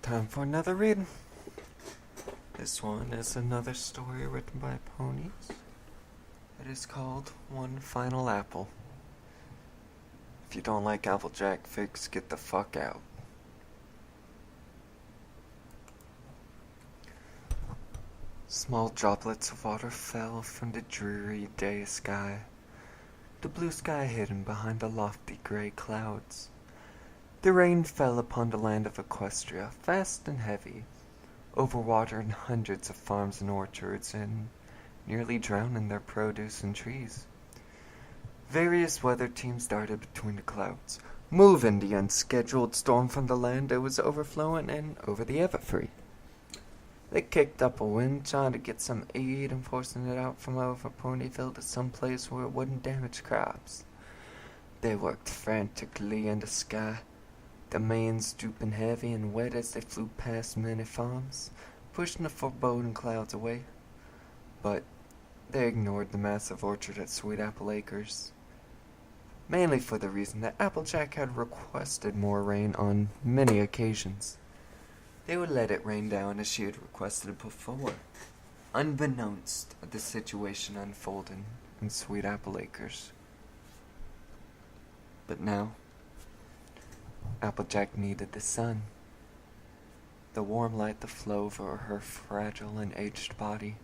Time for another read. This one is another story written by ponies. It is called One Final Apple. If you don't like Applejack figs, get the fuck out. Small droplets of water fell from the dreary day sky, the blue sky hidden behind the lofty gray clouds. The rain fell upon the land of Equestria, fast and heavy, overwatering hundreds of farms and orchards, and nearly drowning their produce and trees. Various weather teams darted between the clouds, moving the unscheduled storm from the land that was overflowing and over the Everfree. They kicked up a wind, trying to get some aid and forcing it out from over Ponyville to some place where it wouldn't damage crops. They worked frantically in the sky, the mains drooping heavy and wet as they flew past many farms, pushing the foreboding clouds away. But they ignored the massive orchard at Sweet Apple Acres, mainly for the reason that Applejack had requested more rain on many occasions. They would let it rain down as she had requested before, unbeknownst to the situation unfolding in Sweet Apple Acres. But now, Applejack needed the sun, the warm light to flow over her fragile and aged body,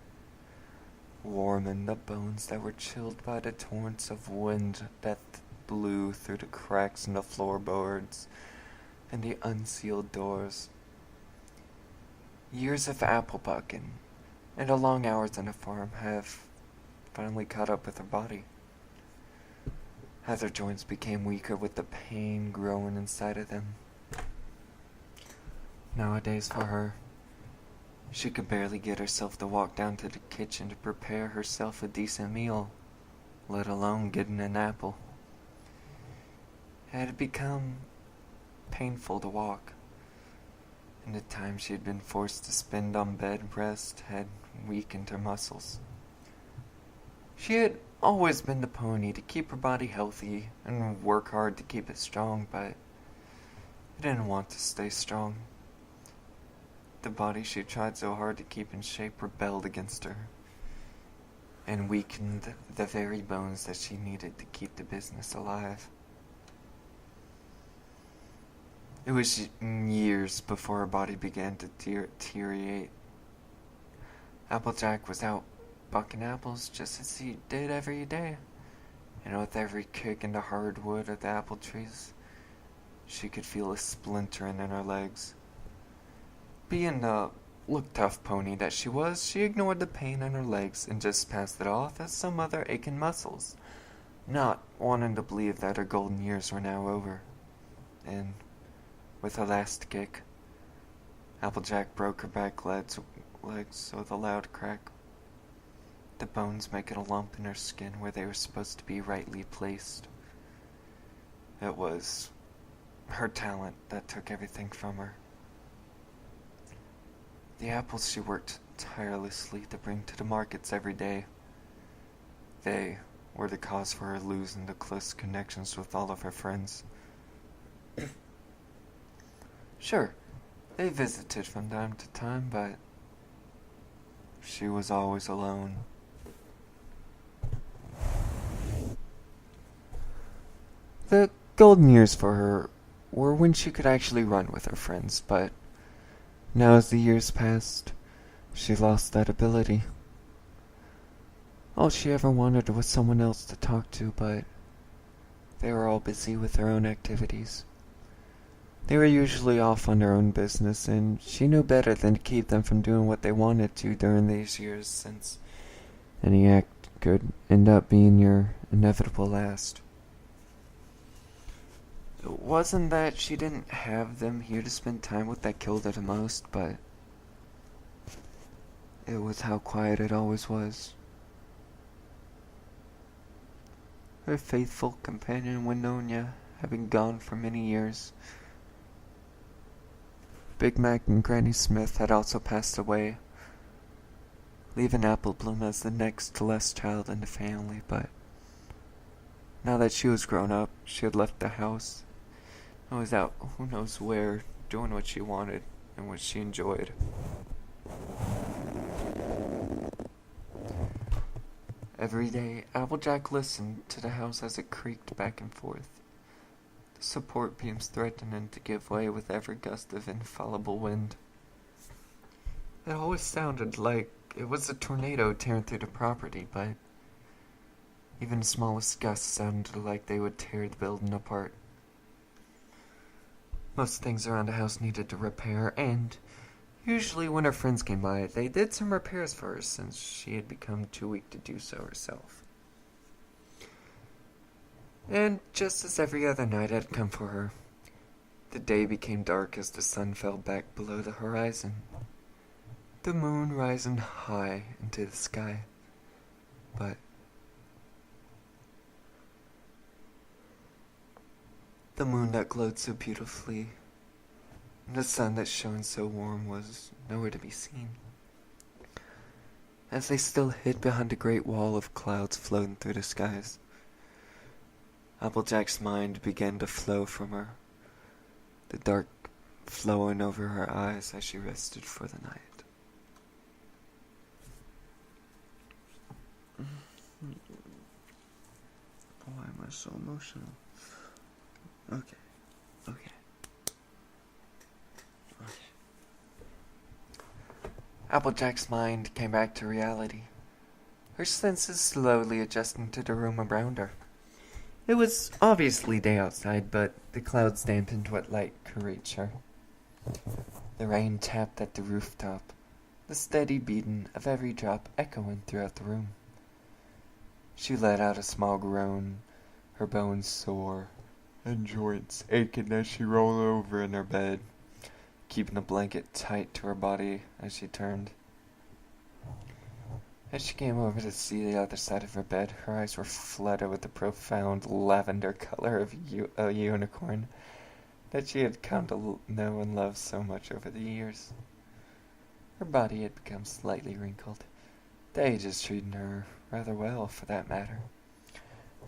warming the bones that were chilled by the torrents of wind that blew through the cracks in the floorboards and the unsealed doors. Years of apple bucking and the long hours on the farm have finally caught up with her body. As her joints became weaker with the pain growing inside of them. Nowadays for her, she could barely get herself to walk down to the kitchen to prepare herself a decent meal, let alone getting an apple. It had become painful to walk, and the time she had been forced to spend on bed rest had weakened her muscles. She had always been the pony to keep her body healthy and work hard to keep it strong, but it didn't want to stay strong. The body she tried so hard to keep in shape rebelled against her and weakened the very bones that she needed to keep the business alive. It was years before her body began to deteriorate. Applejack was out bucking apples just as he did every day, and with every kick in the hardwood of the apple trees, she could feel a splintering in her legs. Being the look-tough pony that she was, she ignored the pain in her legs and just passed it off as some other aching muscles, not wanting to believe that her golden years were now over. And with her last kick, Applejack broke her back legs with a loud crack, the bones making a lump in her skin where they were supposed to be rightly placed. It was her talent that took everything from her. The apples she worked tirelessly to bring to the markets every day, they were the cause for her losing the close connections with all of her friends. Sure, they visited from time to time, but she was always alone. The golden years for her were when she could actually run with her friends, but now as the years passed, she lost that ability. All she ever wanted was someone else to talk to, but they were all busy with their own activities. They were usually off on their own business, and she knew better than to keep them from doing what they wanted to during these years, since any act could end up being your inevitable last. It wasn't that she didn't have them here to spend time with that killed her the most, but it was how quiet it always was. Her faithful companion Winnonia had been gone for many years. Big Mac and Granny Smith had also passed away, leaving Apple Bloom as the next last child in the family, but now that she was grown up, she had left the house and was out who knows where, doing what she wanted, and what she enjoyed. Every day, Applejack listened to the house as it creaked back and forth, the support beams threatening to give way with every gust of infallible wind. It always sounded like it was a tornado tearing through the property, but even the smallest gusts sounded like they would tear the building apart. Most things around the house needed to repair, and usually when her friends came by, they did some repairs for her since she had become too weak to do so herself. And just as every other night had come for her, the day became dark as the sun fell back below the horizon, the moon rising high into the sky. But the moon that glowed so beautifully and the sun that shone so warm was nowhere to be seen. As they still hid behind a great wall of clouds floating through the skies, Applejack's mind began to flow from her, the dark flowing over her eyes as she rested for the night. Why am I so emotional? Okay. Applejack's mind came back to reality, her senses slowly adjusting to the room around her. It was obviously day outside, but the clouds dampened what light could reach her. The rain tapped at the rooftop, the steady beating of every drop echoing throughout the room. She let out a small groan, her bones sore, and joints aching as she rolled over in her bed, keeping the blanket tight to her body as she turned. As she came over to see the other side of her bed, her eyes were flooded with the profound lavender color of a unicorn that she had come to know and love so much over the years. Her body had become slightly wrinkled. The age is treating her rather well, for that matter.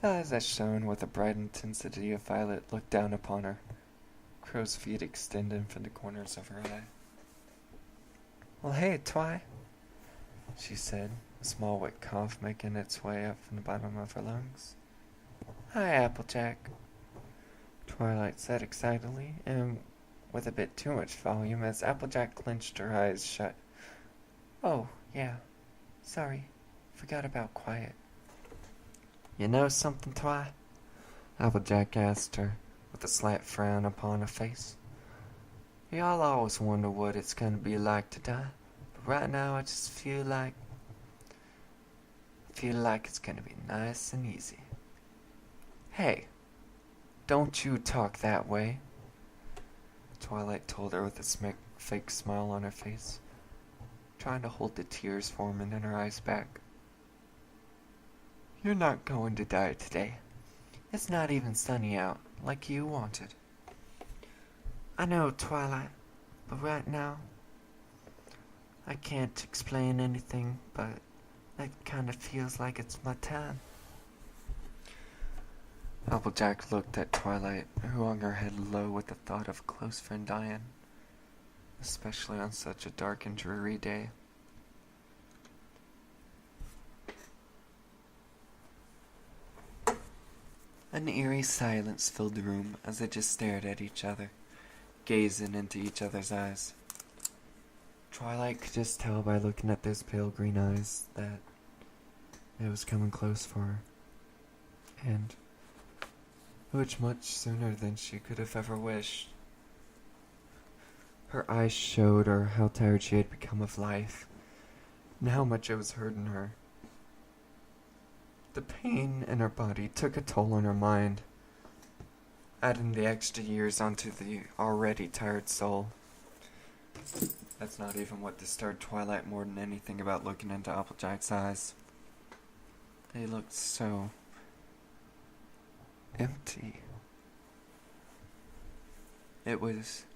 The eyes that shone with a bright intensity of violet looked down upon her, crow's feet extending from the corners of her eye. "Well, hey, Twi," she said, a small wet cough making its way up from the bottom of her lungs. "Hi, Applejack," Twilight said excitedly, and with a bit too much volume as Applejack clenched her eyes shut. "Oh, yeah. Sorry. Forgot about quiet." "You know something, Twi?" Applejack asked her, with a slight frown upon her face. "Y'all always wonder what it's going to be like to die, but right now I just feel like it's going to be nice and easy." "Hey, don't you talk that way," Twilight told her with a fake smile on her face, trying to hold the tears forming in her eyes back. "You're not going to die today. It's not even sunny out, like you wanted." "I know, Twilight, but right now, I can't explain anything, but it kind of feels like it's my time." Applejack looked at Twilight, who hung her head low with the thought of a close friend dying, especially on such a dark and dreary day. An eerie silence filled the room as they just stared at each other, gazing into each other's eyes. Twilight could just tell by looking at those pale green eyes that it was coming close for her, and which much sooner than she could have ever wished. Her eyes showed her how tired she had become of life, and how much it was hurting her. The pain in her body took a toll on her mind, adding the extra years onto the already tired soul. That's not even what disturbed Twilight more than anything about looking into Applejack's eyes. They looked so empty. It was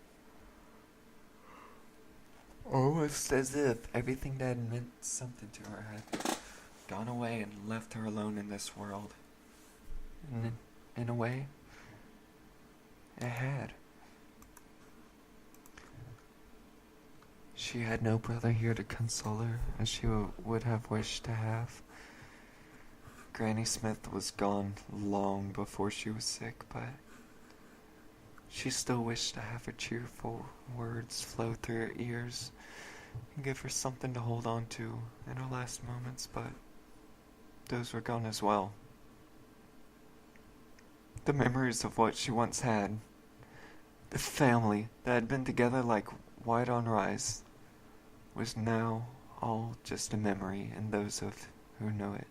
almost as if everything that had meant something to her had gone away and left her alone in this world. And in a way, it had. She had no brother here to console her as she would have wished to have. Granny Smith was gone long before she was sick, but she still wished to have her cheerful words flow through her ears and give her something to hold on to in her last moments, but those were gone as well. The memories of what she once had, the family that had been together like white on rice, was now all just a memory in those of who know it.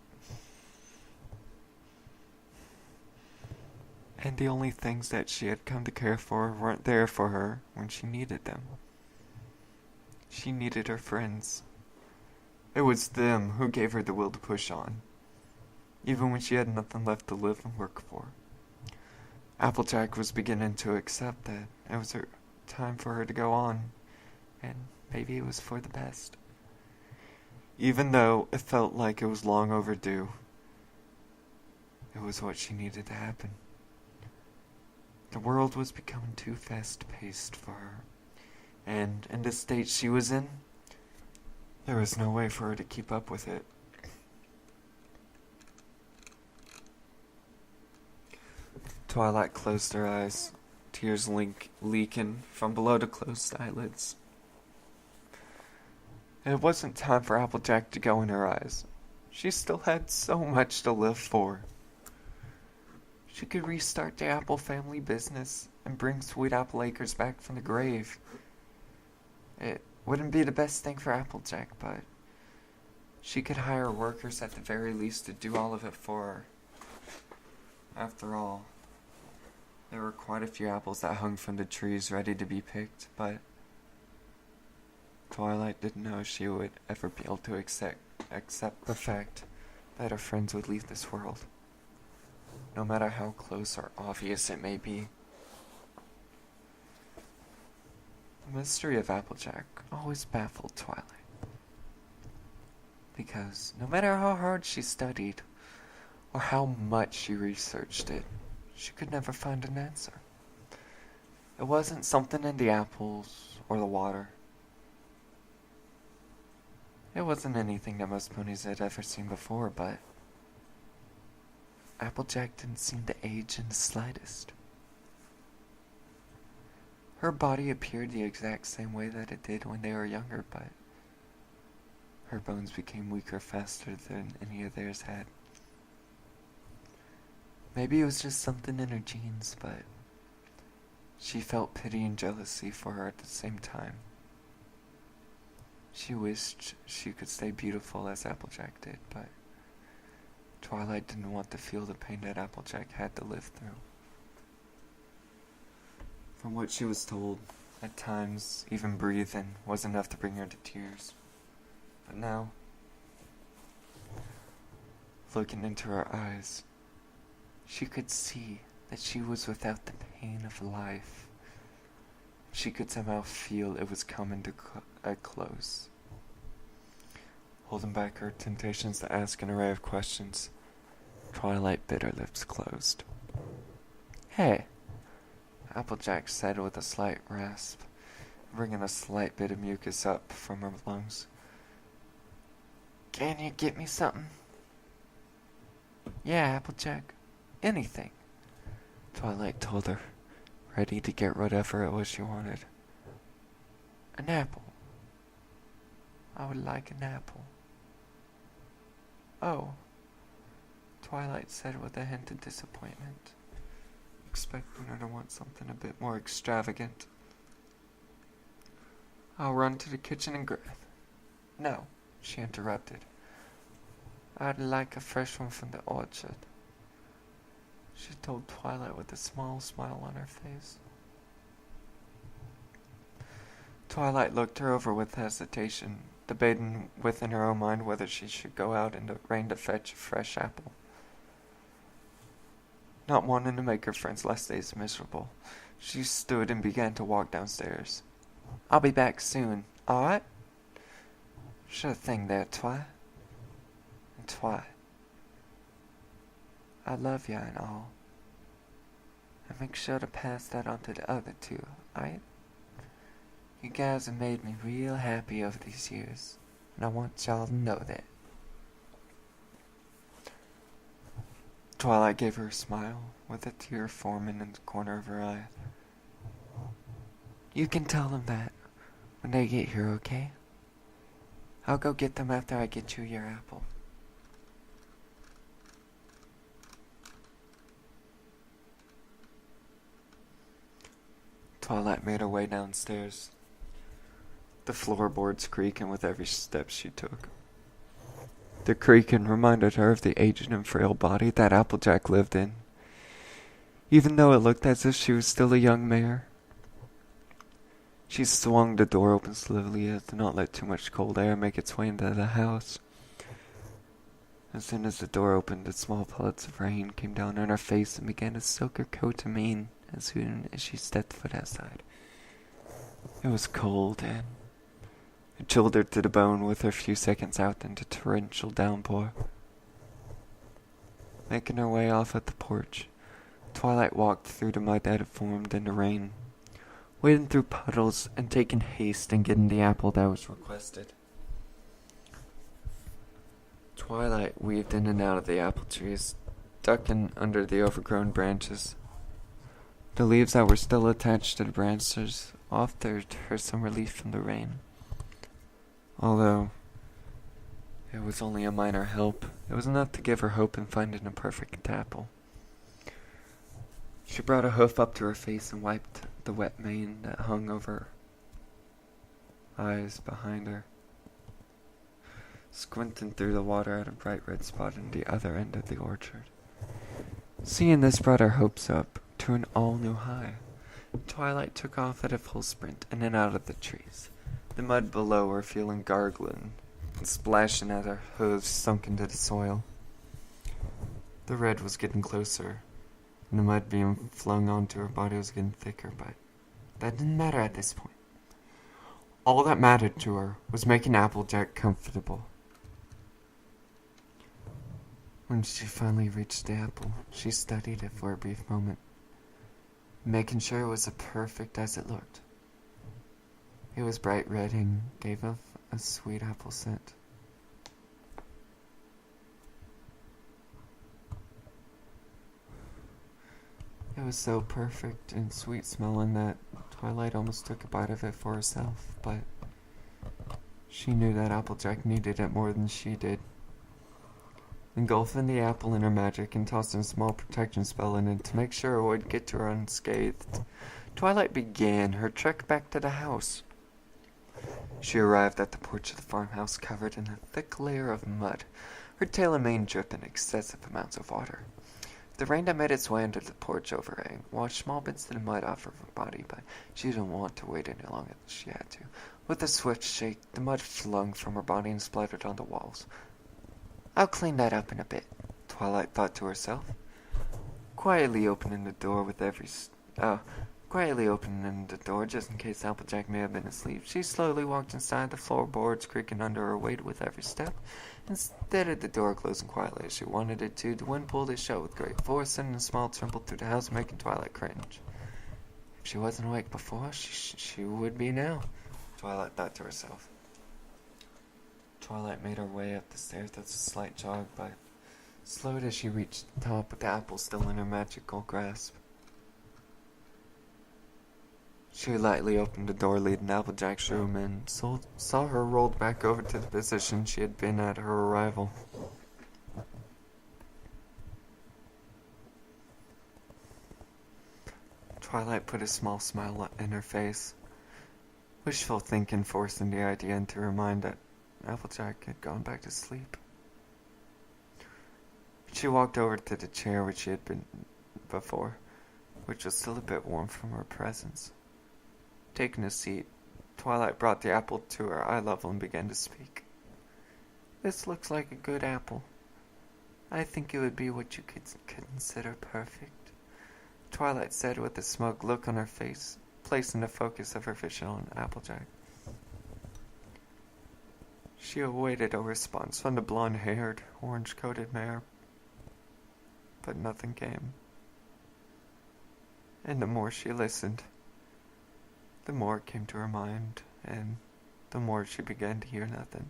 And the only things that she had come to care for weren't there for her when she needed them. She needed her friends. It was them who gave her the will to push on, even when she had nothing left to live and work for. Applejack was beginning to accept that it was her time for her to go on, and maybe it was for the best. Even though it felt like it was long overdue, it was what she needed to happen. The world was becoming too fast-paced for her, and in the state she was in, there was no way for her to keep up with it. Twilight closed her eyes, tears leaking from below the closed eyelids. It wasn't time for Applejack to go in her eyes. She still had so much to live for. She could restart the Apple family business and bring Sweet Apple Acres back from the grave. It wouldn't be the best thing for Applejack, but she could hire workers at the very least to do all of it for her. After all, there were quite a few apples that hung from the trees ready to be picked, but Twilight didn't know she would ever be able to accept the fact that her friends would leave this world, no matter how close or obvious it may be. The mystery of Applejack always baffled Twilight, because no matter how hard she studied, or how much she researched it, she could never find an answer. It wasn't something in the apples or the water. It wasn't anything that most ponies had ever seen before, but Applejack didn't seem to age in the slightest. Her body appeared the exact same way that it did when they were younger, but her bones became weaker faster than any of theirs had. Maybe it was just something in her genes, but she felt pity and jealousy for her at the same time. She wished she could stay beautiful as Applejack did, but Twilight didn't want to feel the pain that Applejack had to live through. From what she was told, at times, even breathing was enough to bring her to tears. But now, looking into her eyes, she could see that she was without the pain of life. She could somehow feel it was coming to a close. Holding back her temptations to ask an array of questions, Twilight bit her lips closed. "Hey," Applejack said with a slight rasp, bringing a slight bit of mucus up from her lungs. "Can you get me something?" "Yeah, Applejack. Anything," Twilight told her, ready to get whatever it was she wanted. "An apple. I would like an apple." "Oh," Twilight said with a hint of disappointment, expecting her to want something a bit more extravagant. "I'll run to the kitchen and grab." "No," she interrupted. "I'd like a fresh one from the orchard," she told Twilight with a small smile on her face. Twilight looked her over with hesitation, debating within her own mind whether she should go out in the rain to fetch a fresh apple. Not wanting to make her friend's last days miserable, she stood and began to walk downstairs. "I'll be back soon, alright?" "Sure thing there, Twi. And Twi, I love ya and all. And make sure to pass that on to the other two, aight? You guys have made me real happy over these years, and I want y'all to know that. Twilight gave her a smile, with a tear forming in the corner of her eye. You can tell them that when they get here, okay? I'll go get them after I get you your apple. Twilight made her way downstairs, the floorboards creaking with every step she took. The creaking reminded her of the aged and frail body that Applejack lived in, even though it looked as if she was still a young mare. She swung the door open slowly as to not let too much cold air make its way into the house. As soon as the door opened, the small pellets of rain came down on her face and began to soak her coat and mane as soon as she stepped foot outside. It was cold, and it chilled her to the bone with her few seconds out into torrential downpour. Making her way off at the porch, Twilight walked through the mud that had formed in the rain, wading through puddles and taking haste in getting the apple that was requested. Twilight weaved in and out of the apple trees, ducking under the overgrown branches. The leaves that were still attached to the branches offered her some relief from the rain. Although it was only a minor help, it was enough to give her hope in finding a perfect apple. She brought a hoof up to her face and wiped the wet mane that hung over her eyes behind her, squinting through the water at a bright red spot in the other end of the orchard. Seeing this brought her hopes up to an all-new high. Twilight took off at a full sprint in and out of the trees, the mud below her feeling gargling and splashing as her hooves sunk into the soil. The red was getting closer, and the mud being flung onto her body was getting thicker, but that didn't matter at this point. All that mattered to her was making Applejack comfortable. When she finally reached the apple, she studied it for a brief moment, making sure it was as perfect as it looked. It was bright red and gave off a sweet apple scent. It was so perfect and sweet smelling that Twilight almost took a bite of it for herself, but she knew that Applejack needed it more than she did. Engulfing the apple in her magic and tossing a small protection spell in it to make sure it would get to her unscathed, Twilight began her trek back to the house. She arrived at the porch of the farmhouse covered in a thick layer of mud, her tail and mane dripping excessive amounts of water. The rain that made its way under the porch overhang washed small bits of the mud off of her body, but she didn't want to wait any longer than she had to. With a swift shake, the mud flung from her body and splattered on the walls. I'll clean that up in a bit, Twilight thought to herself. Quietly opening the door just in case Applejack may have been asleep, she slowly walked inside, the floorboards creaking under her weight with every step. Instead of the door closing quietly as she wanted it to, the wind pulled it shut with great force, sending a small tremble through the house, making Twilight cringe. If she wasn't awake before, she would be now, Twilight thought to herself. Twilight made her way up the stairs with a slight jog, but slowed as she reached the top with the apple still in her magical grasp. She lightly opened the door leading to Applejack's room and saw her rolled back over to the position she had been at her arrival. Twilight put a small smile in her face, wishful thinking forcing the idea into her mind that Applejack had gone back to sleep. She walked over to the chair which she had been before, which was still a bit warm from her presence. Taking a seat, Twilight brought the apple to her eye level and began to speak. This looks like a good apple. I think it would be what you could consider perfect, Twilight said with a smug look on her face, placing the focus of her vision on Applejack. She awaited a response from the blonde-haired, orange-coated mare, but nothing came. And the more she listened, the more it came to her mind, and the more she began to hear nothing.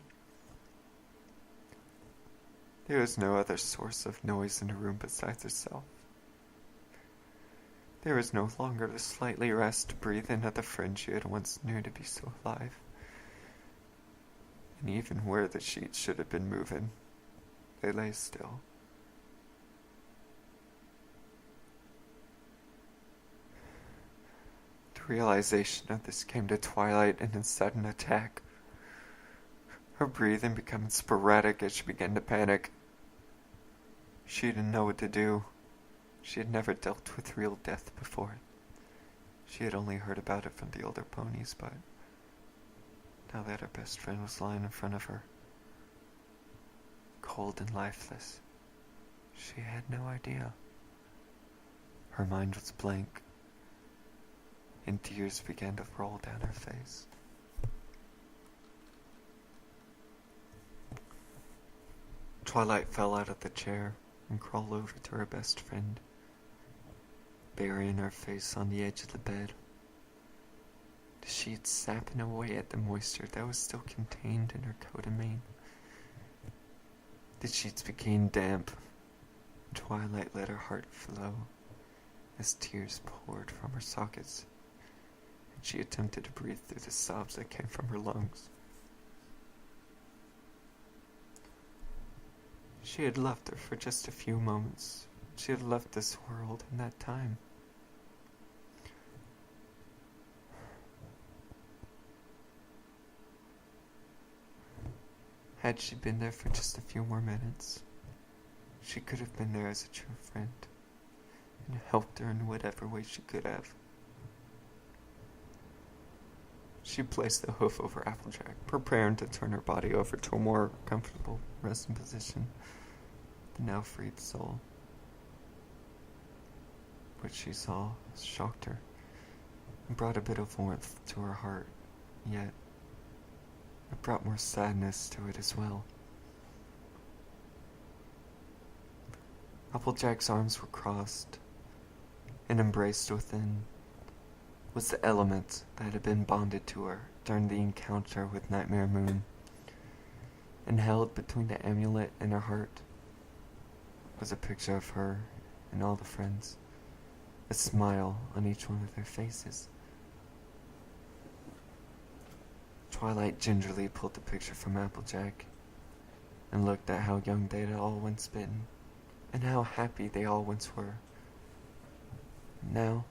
There was no other source of noise in the room besides herself. There was no longer the slightly rasped breathing of the friend she had once knew to be so alive. And even where the sheets should have been moving, they lay still. The realization of this came to Twilight in a sudden attack. Her breathing became sporadic as she began to panic. She didn't know what to do. She had never dealt with real death before. She had only heard about it from the older ponies, but now that her best friend was lying in front of her, cold and lifeless, she had no idea. Her mind was blank, and tears began to roll down her face. Twilight fell out of the chair and crawled over to her best friend, burying her face on the edge of the bed. The sheets sapping away at the moisture that was still contained in her coat and mane. The sheets became damp. Twilight let her heart flow as tears poured from her sockets, and she attempted to breathe through the sobs that came from her lungs. She had loved her for just a few moments. She had left this world in that time. Had she been there for just a few more minutes, she could have been there as a true friend and helped her in whatever way she could have. She placed the hoof over Applejack, preparing to turn her body over to a more comfortable resting position. The now freed soul. What she saw shocked her and brought a bit of warmth to her heart, yet it brought more sadness to it as well. Applejack's arms were crossed, and embraced within was the element that had been bonded to her during the encounter with Nightmare Moon, and held between the amulet and her heart was a picture of her and all the friends, a smile on each one of their faces. Twilight gingerly pulled the picture from Applejack and looked at how young they had all once been, and how happy they all once were. Now,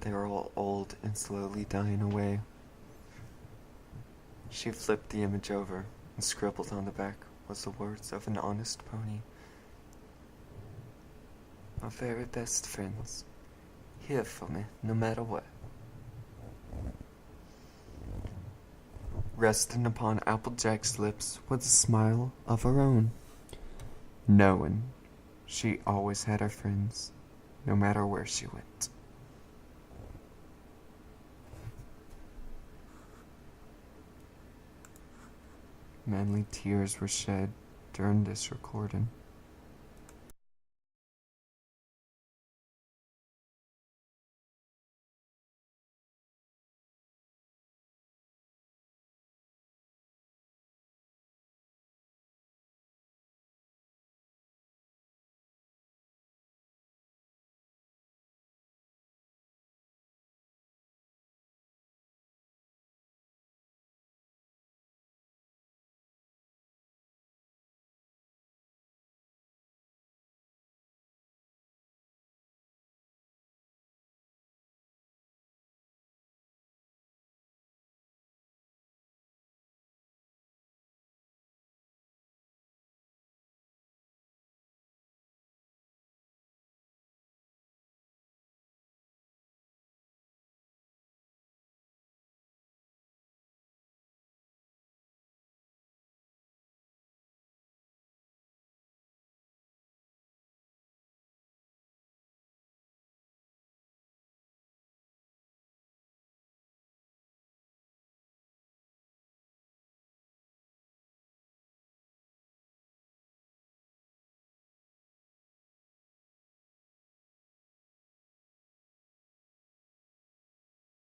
they were all old and slowly dying away. She flipped the image over, and scribbled on the back was the words of an honest pony. My very best friends, here for me no matter what. Resting upon Applejack's lips was a smile of her own, knowing she always had her friends, no matter where she went. Manly tears were shed during this recording.